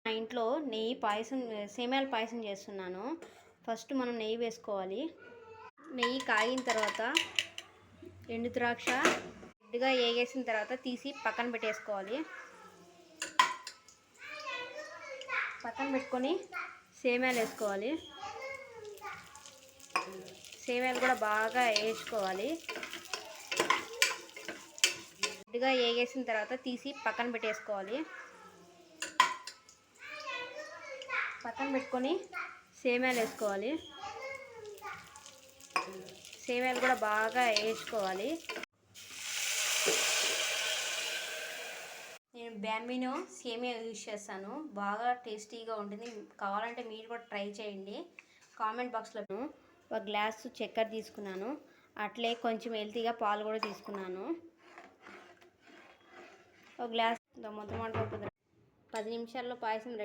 మా ఇంట్లో నెయ్యి పాయసం సేమియాల పాయసం చేస్తున్నాను. ఫస్ట్ మనం నెయ్యి వేసుకోవాలి. నెయ్యి కాగిన తర్వాత ఎండు ద్రాక్ష రెడ్గా వేగేసిన తర్వాత తీసి పక్కన పెట్టేసుకోవాలి. పక్కన పెట్టుకొని సేమియాలు వేసుకోవాలి. సేమియాలు కూడా బాగా వేసుకోవాలి. రెడ్గా వేగేసిన తర్వాత తీసి పక్కన పెట్టేసుకోవాలి. పక్కన పెట్టుకొని సేమియాలు వేసుకోవాలి. సేమియాలు కూడా బాగా వేసుకోవాలి. నేను బ్యాంబినో సేమియా యూజ్ చేస్తాను. బాగా టేస్టీగా ఉంటుంది. కావాలంటే మీరు కూడా ట్రై చేయండి. కామెంట్ బాక్స్లో ఒక గ్లాసు చక్కెర తీసుకున్నాను. అట్లే కొంచెం హెల్తీగా పాలు కూడా తీసుకున్నాను. ఒక గ్లాస్ మొత్తం 10 నిమిషాల్లో పాయసం రెడీ.